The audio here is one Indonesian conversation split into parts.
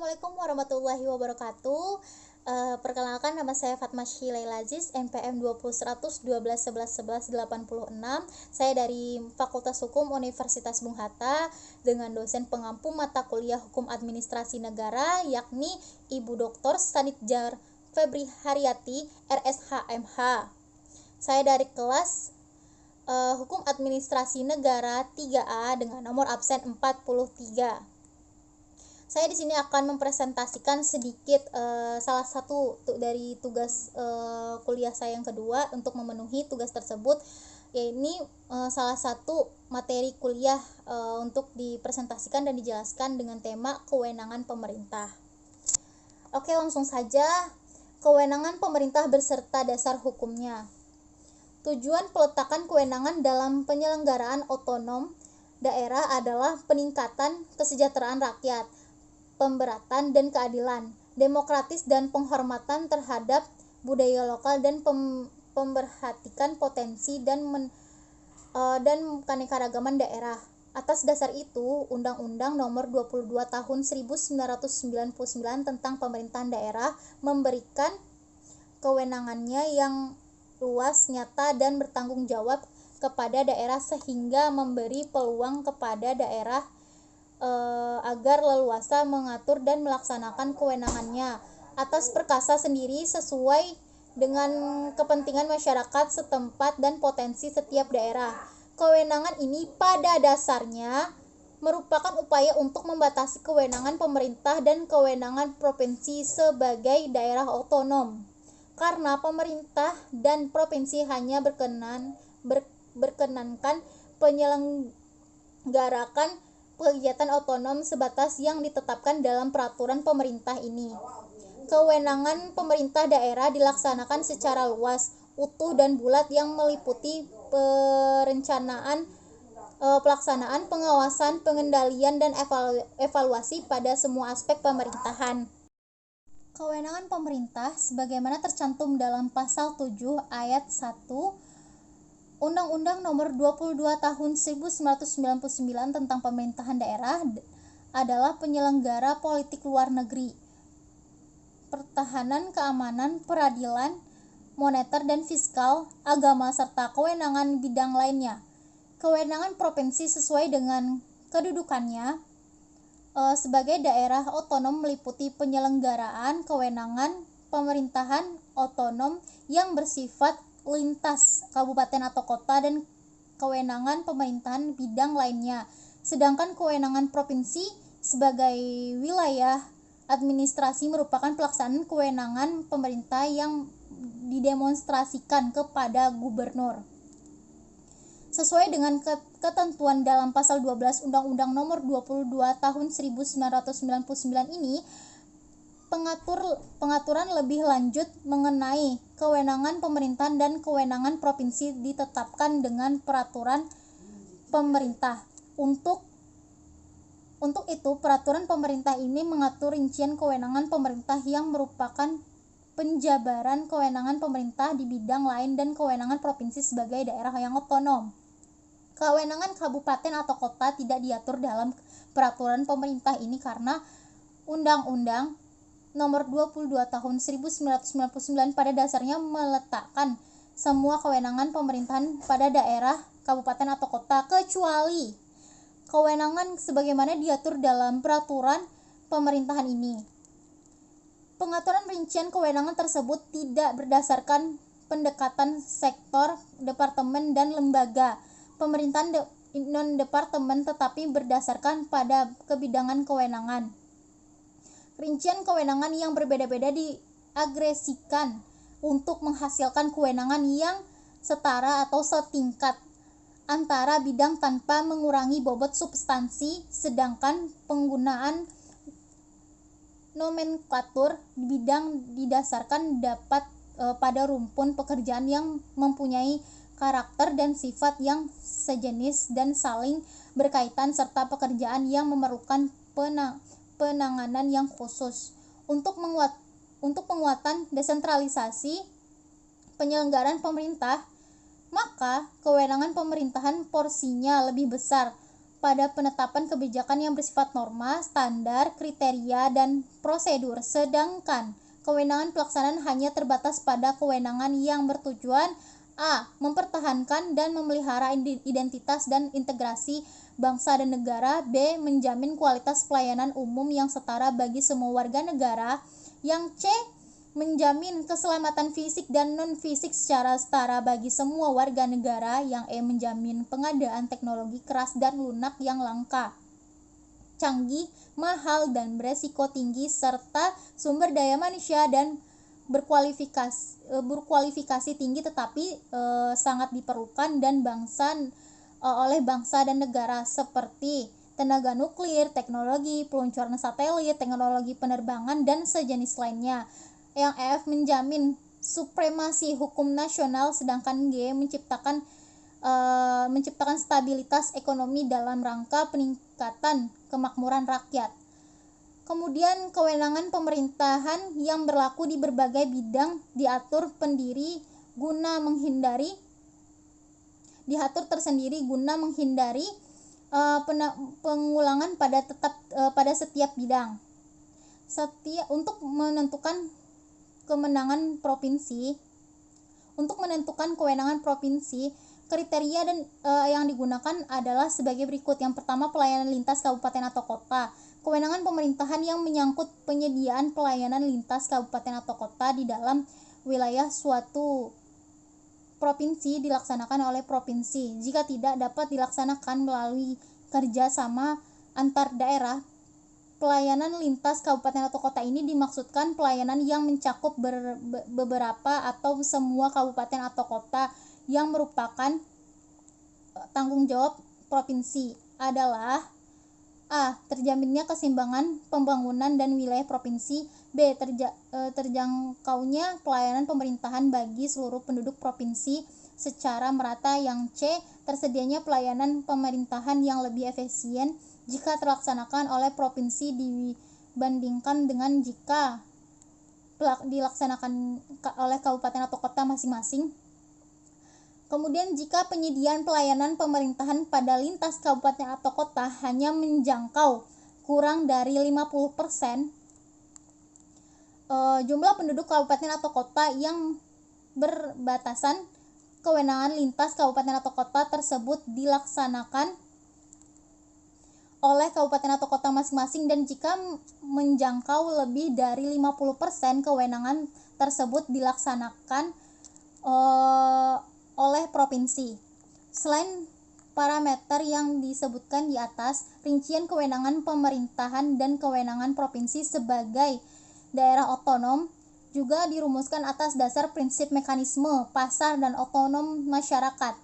Assalamualaikum warahmatullahi wabarakatuh. Perkenalkan, nama saya Fatma Shilaila Aziz, NPM 20/100 12 11 11 86. Saya dari Fakultas Hukum Universitas Bung Hatta dengan dosen pengampu mata kuliah Hukum Administrasi Negara, yakni Ibu Dr. Sanitjar Febri Haryati, RSHMH. Saya dari kelas Hukum Administrasi Negara 3A dengan nomor absen 43. Saya di sini akan mempresentasikan sedikit salah satu dari tugas kuliah saya yang kedua untuk memenuhi tugas tersebut, yaitu salah satu materi kuliah untuk dipresentasikan dan dijelaskan dengan tema kewenangan pemerintah. Oke, langsung saja. Kewenangan pemerintah beserta dasar hukumnya. Tujuan peletakan kewenangan dalam penyelenggaraan otonom daerah adalah peningkatan kesejahteraan rakyat, pemberatan dan keadilan, demokratis dan penghormatan terhadap budaya lokal dan pemberhatikan potensi dan keanekaragaman daerah. Atas dasar itu, Undang-Undang Nomor 22 Tahun 1999 tentang Pemerintahan Daerah memberikan kewenangannya yang luas, nyata dan bertanggung jawab kepada daerah sehingga memberi peluang kepada daerah agar leluasa mengatur dan melaksanakan kewenangannya atas perkasa sendiri sesuai dengan kepentingan masyarakat setempat dan potensi setiap daerah. Kewenangan ini pada dasarnya merupakan upaya untuk membatasi kewenangan pemerintah dan kewenangan provinsi sebagai daerah otonom, karena pemerintah dan provinsi hanya berkenankan penyelenggarakan kegiatan otonom sebatas yang ditetapkan dalam peraturan pemerintah ini. Kewenangan pemerintah daerah dilaksanakan secara luas, utuh dan bulat yang meliputi perencanaan, pelaksanaan, pengawasan, pengendalian dan evaluasi pada semua aspek pemerintahan. Kewenangan pemerintah sebagaimana tercantum dalam pasal 7 ayat 1 Undang-Undang Nomor 22 Tahun 1999 tentang Pemerintahan Daerah adalah penyelenggara politik luar negeri, pertahanan, keamanan, peradilan, moneter dan fiskal, agama, serta kewenangan bidang lainnya. Kewenangan provinsi sesuai dengan kedudukannya sebagai daerah otonom meliputi penyelenggaraan kewenangan pemerintahan otonom yang bersifat lintas kabupaten atau kota dan kewenangan pemerintahan bidang lainnya. Sedangkan kewenangan provinsi sebagai wilayah administrasi merupakan pelaksanaan kewenangan pemerintah yang didemonstrasikan kepada gubernur. Sesuai dengan ketentuan dalam pasal 12 Undang-Undang Nomor 22 Tahun 1999 ini, pengaturan lebih lanjut mengenai kewenangan pemerintahan dan kewenangan provinsi ditetapkan dengan peraturan pemerintah. Untuk itu, peraturan pemerintah ini mengatur rincian kewenangan pemerintah yang merupakan penjabaran kewenangan pemerintah di bidang lain dan kewenangan provinsi sebagai daerah yang otonom. Kewenangan kabupaten atau kota tidak diatur dalam peraturan pemerintah ini karena Undang-Undang Nomor 22 Tahun 1999 pada dasarnya meletakkan semua kewenangan pemerintahan pada daerah, kabupaten atau kota kecuali kewenangan sebagaimana diatur dalam peraturan pemerintahan ini. Pengaturan rincian kewenangan tersebut tidak berdasarkan pendekatan sektor, departemen dan lembaga pemerintahan non-departemen, tetapi berdasarkan pada kebidangan kewenangan. Rincian kewenangan yang berbeda-beda diagresikan untuk menghasilkan kewenangan yang setara atau setingkat antara bidang tanpa mengurangi bobot substansi, sedangkan penggunaan nomenklatur bidang didasarkan dapat pada rumpun pekerjaan yang mempunyai karakter dan sifat yang sejenis dan saling berkaitan serta pekerjaan yang memerlukan penanganan yang khusus. Untuk penguatan desentralisasi penyelenggaraan pemerintah, maka kewenangan pemerintahan porsinya lebih besar. pada penetapan kebijakan yang bersifat norma, standar, kriteria, dan prosedur, sedangkan kewenangan pelaksanaan hanya terbatas pada kewenangan yang bertujuan a. mempertahankan dan memelihara identitas dan integrasi bangsa dan negara, b. menjamin kualitas pelayanan umum yang setara bagi semua warga negara, yang c. menjamin keselamatan fisik dan non-fisik secara setara bagi semua warga negara, yang menjamin pengadaan teknologi keras dan lunak yang langka, canggih, mahal, dan beresiko tinggi, serta sumber daya manusia dan berkualifikasi tinggi tetapi sangat diperlukan oleh bangsa dan negara, seperti tenaga nuklir, teknologi peluncuran satelit, teknologi penerbangan, dan sejenis lainnya. Yang F menjamin supremasi hukum nasional, sedangkan G menciptakan stabilitas ekonomi dalam rangka peningkatan kemakmuran rakyat. Kemudian kewenangan pemerintahan yang berlaku di berbagai bidang diatur tersendiri guna menghindari pengulangan pada setiap bidang. Untuk menentukan kewenangan provinsi, kriteria yang digunakan adalah sebagai berikut. Yang pertama, pelayanan lintas kabupaten atau kota. Kewenangan pemerintahan yang menyangkut penyediaan pelayanan lintas kabupaten atau kota di dalam wilayah suatu provinsi dilaksanakan oleh provinsi. Jika tidak dapat dilaksanakan melalui kerjasama antar daerah, pelayanan lintas kabupaten atau kota ini dimaksudkan pelayanan yang mencakup beberapa atau semua kabupaten atau kota yang merupakan tanggung jawab provinsi. Adalah a. terjaminnya keseimbangan pembangunan dan wilayah provinsi, b. terjangkaunya pelayanan pemerintahan bagi seluruh penduduk provinsi secara merata, yang c. tersedianya pelayanan pemerintahan yang lebih efisien jika terlaksanakan oleh provinsi dibandingkan dengan jika dilaksanakan oleh kabupaten atau kota masing-masing. Kemudian jika penyediaan pelayanan pemerintahan pada lintas kabupaten atau kota hanya menjangkau kurang dari 50% jumlah penduduk kabupaten atau kota yang berbatasan, kewenangan lintas kabupaten atau kota tersebut dilaksanakan oleh kabupaten atau kota masing-masing, dan jika menjangkau lebih dari 50%, kewenangan tersebut dilaksanakan oleh provinsi. Selain parameter yang disebutkan di atas, rincian kewenangan pemerintahan dan kewenangan provinsi sebagai daerah otonom juga dirumuskan atas dasar prinsip mekanisme pasar dan otonom masyarakat.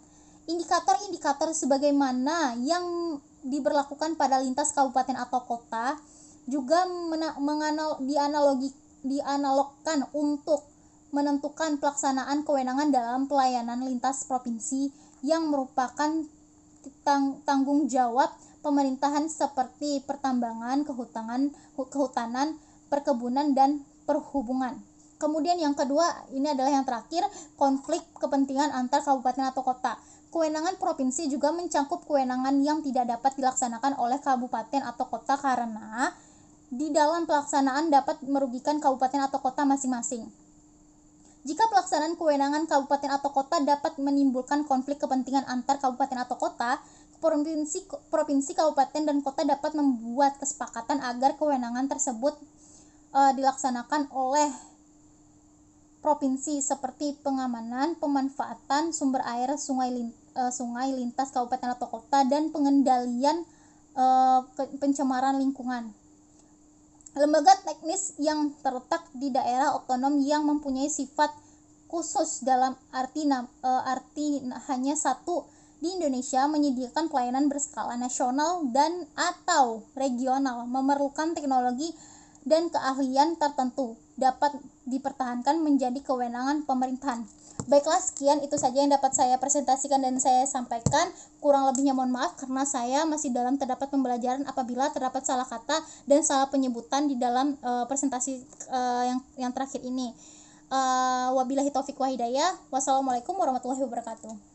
Indikator-indikator sebagaimana yang diberlakukan pada lintas kabupaten atau kota juga dianalogkan untuk menentukan pelaksanaan kewenangan dalam pelayanan lintas provinsi yang merupakan tanggung jawab pemerintahan seperti pertambangan, kehutanan, perkebunan, dan perhubungan. Kemudian yang kedua, ini adalah yang terakhir, konflik kepentingan antar kabupaten atau kota. Kewenangan provinsi juga mencangkup kewenangan yang tidak dapat dilaksanakan oleh kabupaten atau kota karena di dalam pelaksanaan dapat merugikan kabupaten atau kota masing-masing. Jika pelaksanaan kewenangan kabupaten atau kota dapat menimbulkan konflik kepentingan antar kabupaten atau kota, provinsi, kabupaten, dan kota dapat membuat kesepakatan agar kewenangan tersebut dilaksanakan oleh provinsi, seperti pengamanan, pemanfaatan sumber air sungai lintas kabupaten atau kota, dan pengendalian pencemaran lingkungan. Lembaga teknis yang terletak di daerah otonom yang mempunyai sifat khusus dalam arti hanya satu di Indonesia, menyediakan pelayanan berskala nasional dan atau regional, memerlukan teknologi dan keahlian tertentu, dapat dipertahankan menjadi kewenangan pemerintahan. Baiklah, sekian itu saja yang dapat saya presentasikan dan saya sampaikan. Kurang lebihnya mohon maaf karena saya masih dalam terdapat pembelajaran apabila terdapat salah kata dan salah penyebutan di dalam presentasi yang terakhir ini. Wabillahi taufiq wa hidayah. Wassalamualaikum warahmatullahi wabarakatuh.